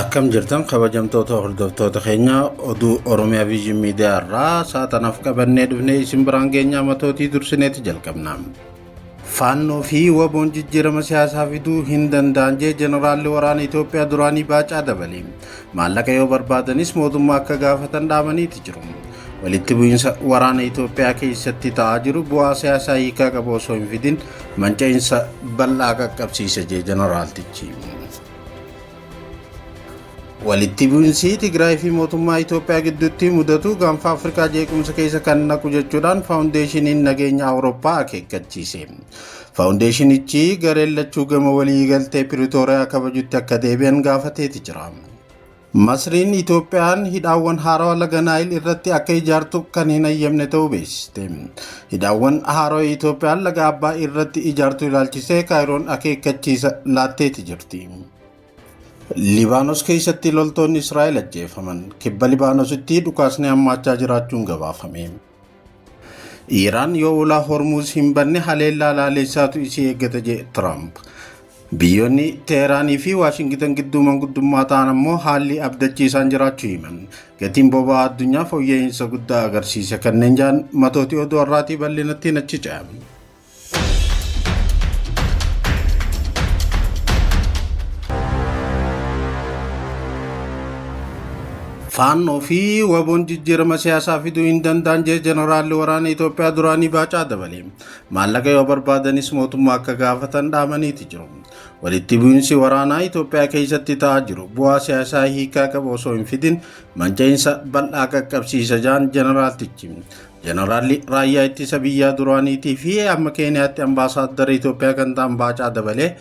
Akkam jirtan kabajamtoota hordoftoota keenya oduu Oromiyaa Viijin Miidiyaa irraa saatanaaf qabannee dhufnee isin biraan geenyaa matootii dursineeti jalqabna. Faannoo fi waboon jijjiirama siyaasaa fiduu hin danda'an jee Jeneraalli waraana Itoophiyaa duraanii Baacaa Dabalee maallaqa yoo barbaadanis mootummaa akka gaafatan dhaamaniiti jiru. Walitti bu'iinsa waraana Itoophiyaa keessatti ta'aa jiru bu'aa siyaasaa hiikaa qabu osoo hin fidin manca'iinsa bal'aa qaqqabsiise jee Jeneraaltichi. Walitti bu'iinsi Tigraay fi mootummaa Itoophiyaa gidduutti mudatu gaanfa Afrikaa jeequmsa keessa kan naqu jechuudhaan faawundeeshiniin nageenya Awurooppaa akeekkachiise. Faawundeeshinichi gareen lachuu gama walii galtee Piriitooriyaa kabajutti akka deebi'an gaafateeti jira. Masriin Itoophiyaan hidhaawwan haarawaa laga Naayil irratti akka ijaartu kan hin hayyamne ta'uu beeksiste. Hidhaawwan haarawaa Itoophiyaan laga Abbaa irratti ijaartu ilaalchisee Kaayiroon akeekkachiisa laatteeti jirti. Libaanos keessatti loltoonni Israa'el ajjeefaman kibba Libaanositti dhukaasni hammaachaa jiraachuun gabaafame. Iiraan yoo ulaa Hormuuz hin banne haleellaa laaleessaatu isii eeggata jedhe Tiraamp. Biyyoonni Teeraanii fi Waashingitan gidduu manguddummaa ta'an ammoo haalli abdachiisaan jiraachuu himan. Gatiin boba'aa addunyaa fooyya'insa guddaa agarsiise. Kanneen jaan matootii oduu har'aatii bal'inatti achi ce'ame. Faannoo fi waboon jijjiirama siyaasaa fiduu hin danda'an jee Jeneraalli waraana Itoophiyaa duraanii Baacaa Dabalee maallaqa yoo barbaadanis mootummaa akka gaafatan dhaamaniiti jiru. Walitti bu'iinsi waraanaa Itoophiyaa keessatti ta'aa jiru bu'aa siyaasaa hiikaa qabu osoo hin fidin manca'iinsa bal'aa qaqqabsiisa jaan Jeneraaltichi. Jeneraalli raayyaa ittisa biyyaa duraaniitii fi amma Keeniyaatti ambaasaaddara Itoophiyaa kan ta'an Baacaa Dabalee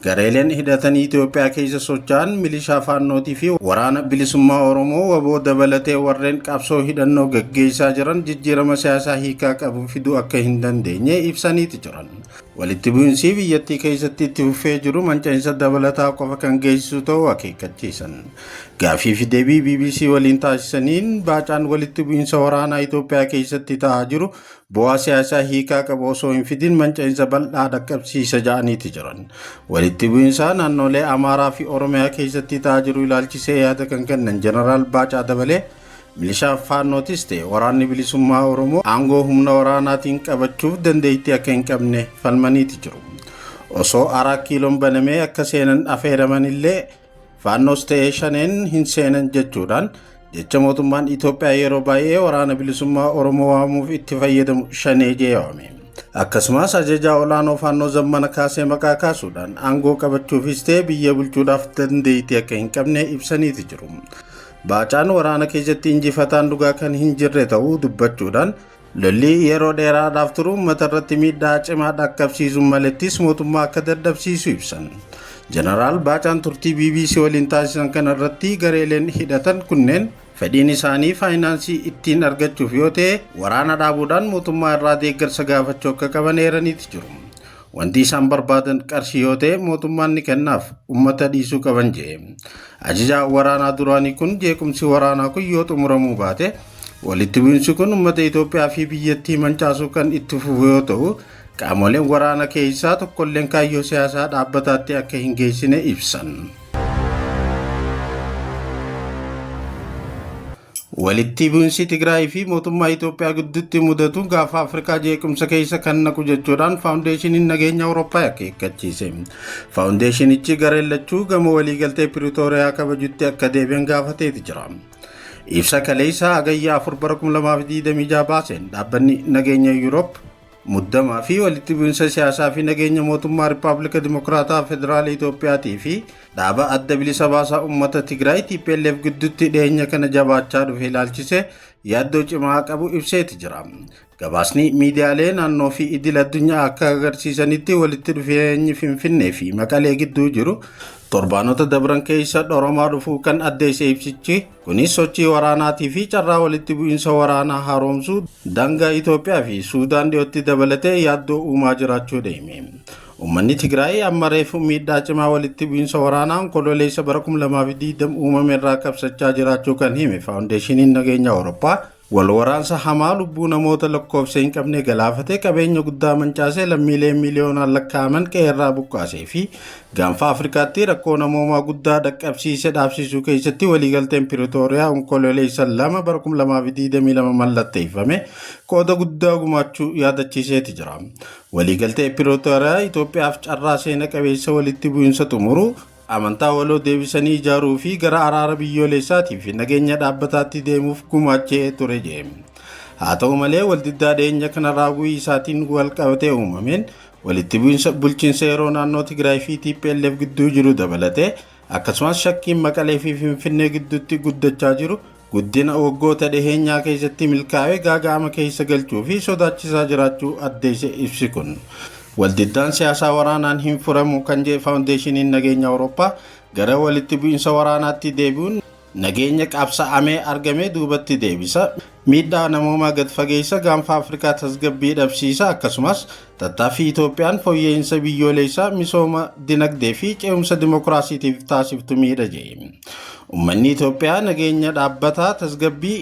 gareeleen hidhatanii Itoophiyaa keessa socho'an milishaa faannootii fi waraana bilisummaa Oromoo waboo dabalatee warreen qabsoo hidhannoo gaggeessaa jiran jijjiirama siyaasaa hiikaa qabu fiduu akka hin dandeenye ibsaniiti jiran. Walitti bu'iinsi biyyattii keessatti itti fufee jiru manca'iinsa dabalataa qofa kan geessisu ta'uu akeekkachiisan. Gaaffii fi deebii BBC waliin taasisaniin Baacaan walitti bu'iinsa waraanaa Itoophiyaa keessatti ta'aa jiru bu'aa siyaasaa hiikaa qabu osoo hin fidin manca'iinsa bal'aa dhaqqabsiisa ja'aniiti jiran. Walitti bu'iinsa naannolee Amaaraa fi Oromiyaa keessatti ta'aa jiru ilaalchisee yaada kan kennan Jeneraal Baacaa Dabalee milishaa faannootis ta'e waraanni bilisummaa Oromoo aangoo humna waraanaatiin qabachuuf dandeettii akka hin qabne falmaniiti jiru. Osoo 4 kiiloon banamee akka seenan affeeraman illee faannoos ta'ee shaneen hin seenan jechuudhaan jecha mootummaan Itoophiyaa yeroo baay'ee waraana bilisummaa Oromoo waamuuf itti fayyadamu shanee jedhame. Akkasumas ajajaa olaanoo faannoo Zammana Kaasee maqaa kaasuudhaan aangoo qabachuufis ta'e biyya bulchuudhaaf dandeettii akka hin qabne ibsaniiti jiru. Baacaan waraana keessatti injifataan dhugaa kan hin jirre ta'uu dubbachuudhaan lolli yeroo dheeraadhaaf turu uummata irratti miidhaa cimaa dhaqqabsiisuun malattis mootummaa akka dadhabsiisu ibsan. Jeneraal Baacaan turtii BBC waliin taasisan kana irratti gareeleen hidhatan kunneen fedhiin isaanii faayinaansii ittiin argachuuf yoo ta'e waraana dhaabuudhaan mootummaa irraa deeggarsa gaafachuu akka qaban eeraniiti jiru. Wanti isaan barbaadan qarshii yoo ta'e mootummaan ni kennaaf uummata dhiisuu qaban jedhe. Ajajaa waraanaa duraanii kun jeequmsi waraanaa kun yoo xumuramuu baate walitti bu'iinsi kun uummata Itoophiyaa fi biyyattii mancaasuu kan itti fufu yoo ta'u qaamoleen waraana keessaa tokkolleen kaayyoo siyaasaa dhaabbataatti akka hin geessine ibsan. Walitti bu'iinsi Tigraay fi mootummaa Itoophiyaa gidduutti mudatu gaafa Afrikaa jeequmsa keessa kan naqu jechuudhaan faawundeeshiniin nageenya Awurooppaa akeekkachiise. Faawundeeshinichi gareen lachuu gama waliigaltee Piriitooriyaa kabajutti akka deebi'an gaafateeti jira. Ibsa kaleessa hagayya 4 bara 2026 baaseen dhaabbanni nageenya Yuuroop muddamaa fi walitti bu'iinsa siyaasaa fi nageenya mootummaa Rippaabilika Dimokiraataa Federaalaa Itoophiyaatii fi dhaaba adda bilisa baasaa uummata Tigraay TPLF gidduutti dhiyeenya kana jabaachaa dhufe ilaalchise yaaddoo cimaa qabu ibseeti jira. Gabaasni miidiyaalee naannoo fi idil addunyaa akka agarsiisanitti walitti dhufeenyi Finfinnee fi Maqalee gidduu jiru torbaanota dabran keessa dhoromaa dhufuu kan addeesse ibsichi kunis sochii waraanaatii fi carraa walitti bu'iinsa waraanaa haaromsuu daangaa Itoophiyaa fi Suudaan dhiyootti dabalatee yaaddoo uumaa jiraachuu deeme. Uummanni Tigraay amma reefu miidhaa cimaa walitti bu'iinsa waraanaan kololeessa bara 2020 uumame irraa qabsachaa jiraachuu kan hime faawundeeshiniin nageenya Awurooppaa wal waraansa hamaa lubbuu namoota lakkoofsa hin qabne galaafatee qabeenya guddaa mancaasee lammiilee miliyoonaan lakkaa'aman qe'eerraa buqqaasee fi gaanfa Afrikaatti rakkoo namoomaa guddaa dhaqqabsiise dhaabsisuu keessatti waliigalteen Piretooriyaa onkololeessa 2 bara 2022 mallatteeffame qooda guddaa gumaachuu yaadachiiseeti jira. Waliigaltee Piretooriyaa Itoophiyaaf carraa seena qabeessa walitti bu'iinsa xumuru amantaa waloo deebisanii ijaaruu fi gara araara biyyoolessaatii fi nageenya dhaabbataatti deemuuf gumaachee ture jedhe. Haa ta'u malee waldiddaa dhiyeenya kana raawwii isaatiin wal qabatee uumameen walitti bu'iinsa bulchiinsa yeroo naannoo Tigraay fi TPLF gidduu jiru dabalatee akkasumas shakkiin Maqalee fi Finfinnee gidduutti guddachaa jiru guddina waggoota dhiheenyaa keessatti milkaa'ee gaaga'ama keessa galchuu fi sodaachisaa jiraachuu addeesse ibsi kun. Waldiddaan siyaasaa waraanaan hin furamu kan jedhe faawundeeshiniin nageenya Awurooppaa gara walitti bu'iinsa waraanaatti deebi'uun nageenya qabsa'amee argame duubatti deebisa. Miidhaa namoomaa gad fageessa gaanfa Afrikaa tasgabbii dhabsiisa akkasumas tattaaffii Itoophiyaan fooyya'insa biyyoolessaa misooma dinagdee fi ce'umsa dimokiraasiitiif taasiftu miidha jedhe. Uummanni Itoophiyaa nageenya dhaabbataa tasgabbii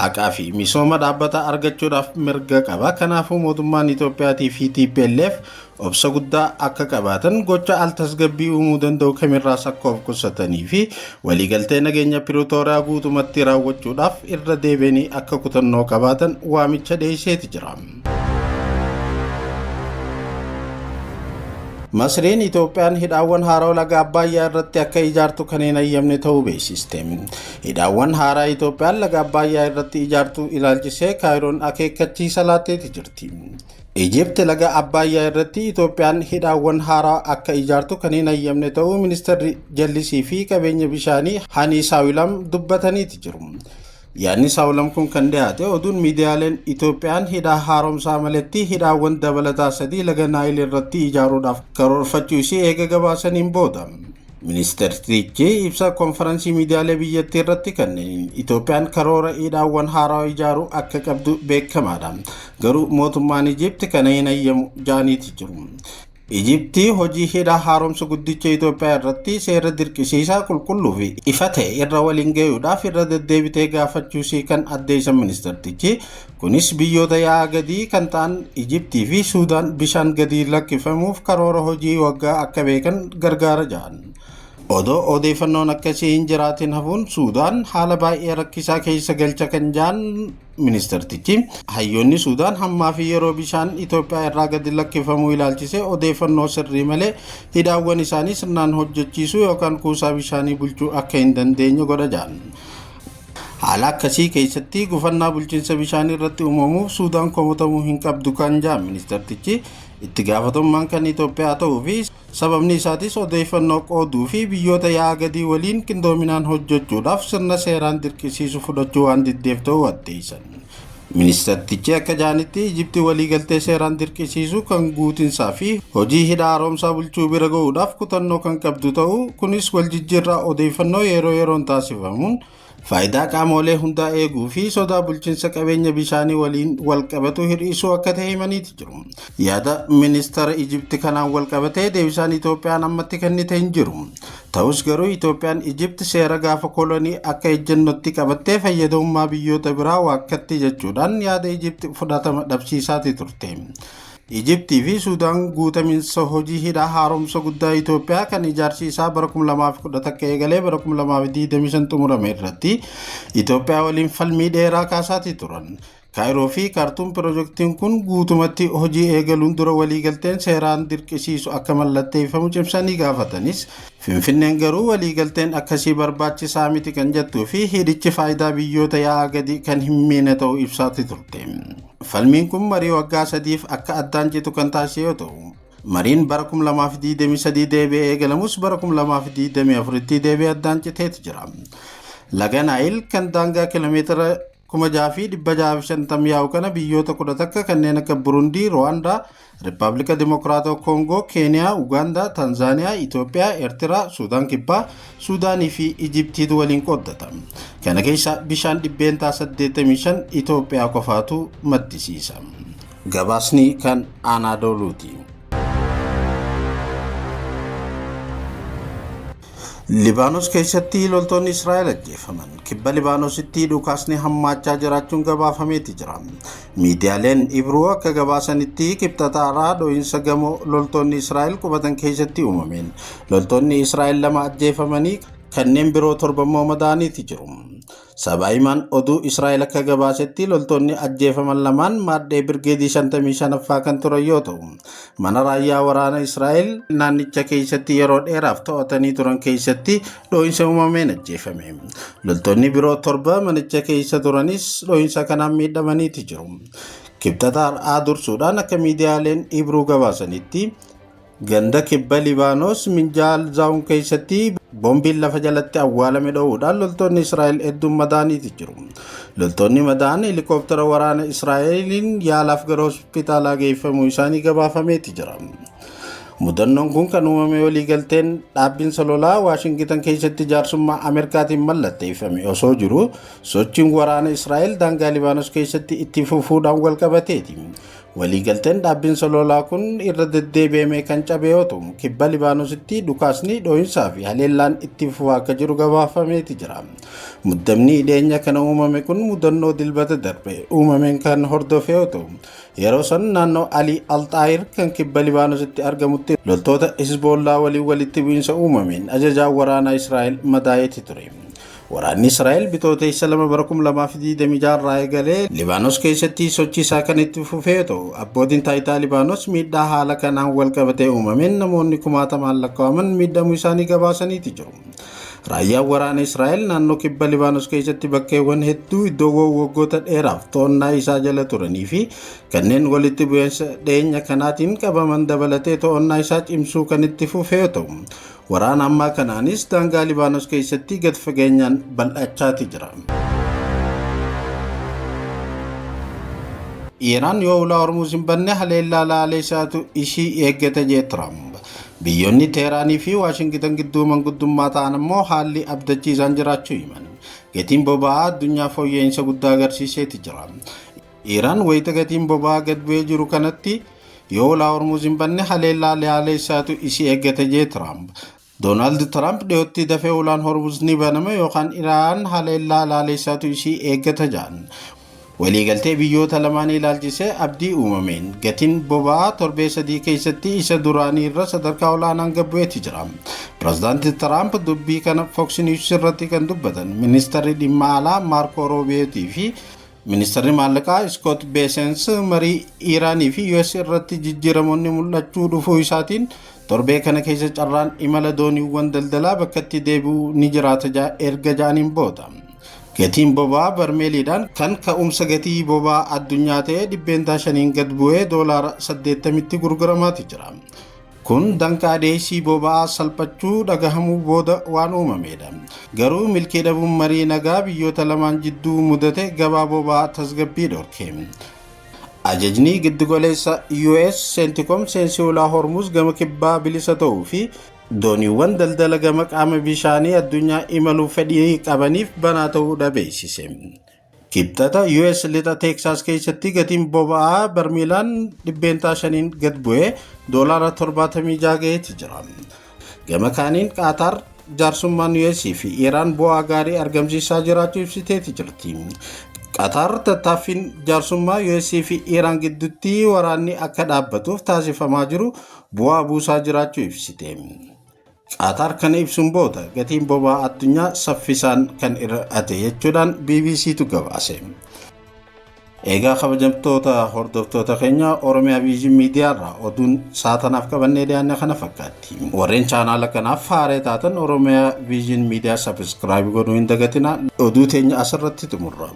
haqaa fi misooma dhaabbataa argachuudhaaf mirga qaba. Kanaafuu mootummaan Itoophiyaatii fi TPLF obsa guddaa akka qabaatan gocha al tasgabbii uumuu danda'u kamirraas akka of qusatanii fi waliigaltee nageenya Piretooriyaa guutumatti raawwachuudhaaf irra deebi'anii akka kutannoo qabaatan waamicha dhiyeesseeti jira. Masriin Itoophiyaan hidhaawwan haaraa laga Abbayyaa irratti akka ijaartu kan hin ayyamne ta'uu beeksiste. Hidhaawwan haaraa Itoophiyaan laga Abbayyaa irratti ijaartu ilaalchisee Kaayiroon akeekkachiisa laatteeti jirti. Ijipti laga Abbayyaa irratti Itoophiyaan hidhaawwan haaraa akka ijaartu kan hin ayyamne ta'uu ministeerri jallisii fi qabeenya bishaanii Hani Saawilam dubbataniiti jiru. Yaadni Saawilam kun kan dhiyaate oduun miidiyaaleen Itoophiyaan hidhaa haaromsaa maletti hidhaawwan dabalataa 3 laga Naayil irratti ijaaruudhaaf karoorfachuu ishee eega gabaasaniin booda. Ministeertichi ibsa konferansii miidiyaalee biyyattii irratti kanneen Itoophiyaan karoora hidhaawwan haaraa ijaaruu akka qabdu beekamaadha. Garuu mootummaan Ijipti kana hin ayyamu jaaniiti jiru. Ijipti hojii hidhaa haaromsa guddicha Itoophiyaa irratti seera dirqisiisaa qulqulluu fi ifa ta'e irra waliin ga'uudhaaf irra deddeebitee gaafachuusii kan addeessan ministeertichi. Kunis biyyoota yaa'aa gadii kan ta'an Ijiptii fi Suudaan bishaan gadii lakkifamuuf karoora hojii waggaa akka beekan gargaara jedhan. Odoo odeeffannoon akkasii hin jiraatin hafuun Suudaan haala baay'ee rakkisaa keessa galcha kan jedhan ministeertichi. Hayyoonni Suudaan hammaa fi yeroo bishaan Itoophiyaa irraa gadi lakkifamuu ilaalchisee odeeffannoo sirrii malee hidhaawwan isaanii sirnaan hojjechiisuu yookaan kuusaa bishaanii bulchuu akka hin dandeenye godha jedhan. Haala akkasii keessatti gufannaa bulchiinsa bishaanii irratti uumamuuf Suudaan komatamuu hin qabdu kan jedhan ministeertichi. Itti gaafatamummaan kan Itoophiyaa ta'uu fi sababni isaatis odeeffannoo qooduu fi biyyoota yaa'aa gadii waliin qindoominaan hojjechuudhaaf sirna seeraan dirqisiisu fudhachuu waan diddeef ta'uu addeessan. Ministeertichi akka jedhanitti Ijipti waliigaltee seeraan dirqisiisu kan guutinsaa fi hojii hidhaa haaromsaa bulchuu bira ga'uudhaaf kutannoo kan qabdu ta'uu kunis waljijjiirraa odeeffannoo yeroo yeroon taasifamuun faayidaa qaamolee hundaa eeguu fi sodaa bulchiinsa qabeenya bishaanii waliin walqabatu hir'isuu akka ta'e himaniiti jiru. Yaada ministeera Ijipti kanaan walqabatee deebisaan Itoophiyaan ammatti kennite hin jiru. Ta'us garuu Itoophiyaan Ijipti seera gaafa kolonii akka ejjennootti qabattee fayyadamummaa biyyoota biraa waakkatti jechuudhaan yaada Ijipti fudhatama dhabsiisaati turte. Ijiptii fi Suudaan guutaminsa hojii hidhaa haaromsa guddaa Itoophiyaa kan ijaarsi isaa bara 2011 eegalee bara 2025 xumurame irratti Itoophiyaa waliin falmii dheeraa kaasaati turan. Kaayiroo fi Kaartuum piroojeektiin kun guutumatti hojii eegaluun dura waliigalteen seeraan dirqisiisu akka mallatteeffamu cimsanii gaafatanis Finfinneen garuu waliigalteen akkasii barbaachisaa miti kan jettuu fi hidhichi faayidaa biyyoota yaa'aa gadi kan hin miine ta'uu ibsaati turte. Falmiin kun marii waggaa 3f akka addaan citu kan taasise yoo ta'u, mariin bara 2023 deebi'ee eegalamus bara 2024tti deebi'ee addaan citeeti jira. Laga Naayil kan daangaa kiiloomeetira 6,650 yaa'u kana biyyoota 11 kanneen akka Burundii, Rwaandaa, Rippaabilika Dimokiraatawaa Koongoo, Keeniyaa, Ugaandaa, Tanzaaniyaa, Itoophiyaa, Eertiraa, Suudaan Kibbaa, Suudaanii fi Ijiptiitu waliin qooddata. Kana keessa bishaan dhibbeentaa 85 Itoophiyaa qofaatu maddisiisa. Gabaasni kan Anadooluuti. Libaanos keessatti loltoonni Israa'el ajjeefaman. Kibba Libaanositti dhukaasni hammaachaa jiraachuun gabaafameeti jira. Miidiyaaleen Ibruu akka gabaasanitti kibxataarraa dho'iinsa gamoo loltoonni Israa'el qubatan keessatti uumameen loltoonni Israa'el 2 ajjeefamanii kanneen biroo 7 madaa'aniiti jiru. Sabaahimaan oduu Israa'el akka gabaasetti loltoonni ajjeefaman lamaan maaddee birgeedii 55ffaa kan turan yoo ta'u, mana raayyaa waraana Israa'el naannicha keessatti yeroo dheeraaf to'atanii turan keessatti dho'iinsa uumameen ajjeefame. Loltoonni biroo 7 manicha keessa turanis dho'iinsa kanaan miidhamaniiti jiru. Kibxataa dursuudhaan akka miidiyaaleen Ibruu gabaasanitti ganda kibba Libaanos Minjaal Zaawun keessatti boombiin lafa jalatti awwaalame dho'uudhaan loltoonni Israa'el hedduun madaa'aniiti jiru. Loltoonni madaa'an helikooftara waraana Israa'eliin yaalaaf gara hospitaalaa geeffamuu isaanii gabaafameeti jira. Mudannoon kun kan uumame waliigalteen dhaabbiinsa lolaa Waashingitan keessatti jaarsummaa Ameerikaatiin mallatteeffame osoo jiru sochiin waraana Israa'el daangaa Libaanos keessatti itti fufuudhaan wal qabateeti. Waliigalteen dhaabbiinsa lolaa kun irra deddeebi'amee kan cabe yoo ta'u, kibba Libaanositti dhukaasni dho'iinsaa fi haleellaan itti fufaa akka jiru gabaafameeti jira. Muddamni dhiyeenya kana uumame kun mudannoo dilbata darbe uumameen kan hordofe yoo ta'u, yeroo san naannoo Ali Alxaayir kan kibba Libaanositti argamutti loltoota Hizbollaa waliin walitti bu'iinsa uumameen ajajaan waraanaa Israa'el madaa'eeti ture. Waraanni Israa'el bitootessa 2026 irraa eegalee Libaanos keessatti sochii isaa kan itti fufee yoo ta'u, abbootiin taayitaa Libaanos miidhaa haala kanaan wal qabatee uumameen namoonni 10,000 lakkaa'aman miidhamuu isaanii gabaasaniiti jiru. Raayyaan waraana Israa'el naannoo kibba Libaanos keessatti bakkeewwan hedduu iddoowwan waggoota dheeraaf to'annaa isaa jala turanii fi kanneen walitti bu'iinsa dhiyeenya kanaatiin qabaman dabalatee to'annaa isaa cimsuu kan itti fufee yoo ta'u, waraana ammaa kanaanis daangaa Libaanos keessatti gad fageenyaan bal'achaati jira. Iiraan yoo ulaa Hormuuz hin banne haleellaa laaleessaatu ishii eeggata jee Tiraamp. Biyyoonni Teeraanii fi Waashingitan gidduu manguddummaa ta'an immoo haalli abdachiisaan jiraachuu himan. Gatiin boba'aa addunyaa fooyya'insa guddaa agarsiiseeti jira. Iiraan wayita gatiin boba'aa gad bu'ee jiru kanatti yoo ulaa Hormuuz hin banne haleellaa laaleessaatu ishii eeggata jee Tiraamp. Doonaald Tiraamp dhiyootti dafee ulaan Hormuuz ni banama yookaan Iraan haleellaa laaleessaatu ishii eeggata jedhan. Waliigaltee biyyoota lamaan ilaalchisee abdii uumameen gatiin boba'aa torbee 3 keessatti isa duraanii irra sadarkaa olaanaan gad bu'eeti jira. Pireezidaantii Tiraamp dubbii kana Fox News irratti kan dubbatan ministeerri dhimma alaa Maarko Roobiyotii fi ministeerri maallaqaa Scott Bessent marii Iiraanii fi US irratti jijjiiramoonni mul'achuu dhufuu isaatiin torbee kana keessa carraan imala dooniiwwan daldalaa bakkatti deebi'uu ni jiraata erga jedhaniin booda. Gatiin boba'aa barmeeliidhaan kan ka'umsa gatii boba'aa addunyaa ta'ee dhibbeentaa 5 gad bu'ee $80tti gurguramaati jira. Kun danqaa dhiyeessii boba'aa salphachuu dhagahamuu booda waan uumamedha. Garuu milkii dhabuun marii nagaa biyyoota lamaan jidduu mudate gabaa boba'aa tasgabbii dhorke. Ajajni giddugoleessa US Centicom seensi ulaa Hormuuz gama kibbaa bilisa ta'uu fi dooniiwwan daldala gama qaama bishaanii addunyaa imaluuf fedhii qabaniif banaa ta'uu beeksise. Kibxata US lixa Texas keessatti gatiin boba'aa barmiilaan dhibbeentaa 5 gad bu'ee $76 ga'eeti jira. Gama kaaniin Qaataar jaarsummaan US fi Iraan bu'aa gaarii argamsiisaa jiraachuu ibsiteeti jirti. Qaataar tattaaffiin jaarsummaa US fi Iraan gidduutti waraanni akka dhaabbatuuf taasifamaa jiru bu'aa buusaa jiraachuu ibsite. Qaataar kana ibsuun booda gatiin boba'aa addunyaa saffisaan kan hir'ate jechuudhaan BBCtu gabaase. Egaa kabajamtoota hordoftoota keenya Oromiyaa Viijin Miidiyaa irraa oduun saatanaaf qabannee dhiyaanne kana fakkaatti. Warreen chaanaala kanaaf haaraa taatan Oromiyaa Viijin Miidiyaa sabiskiraayib godhuu hin dagatinaa. Oduu teenya asirratti xumurra.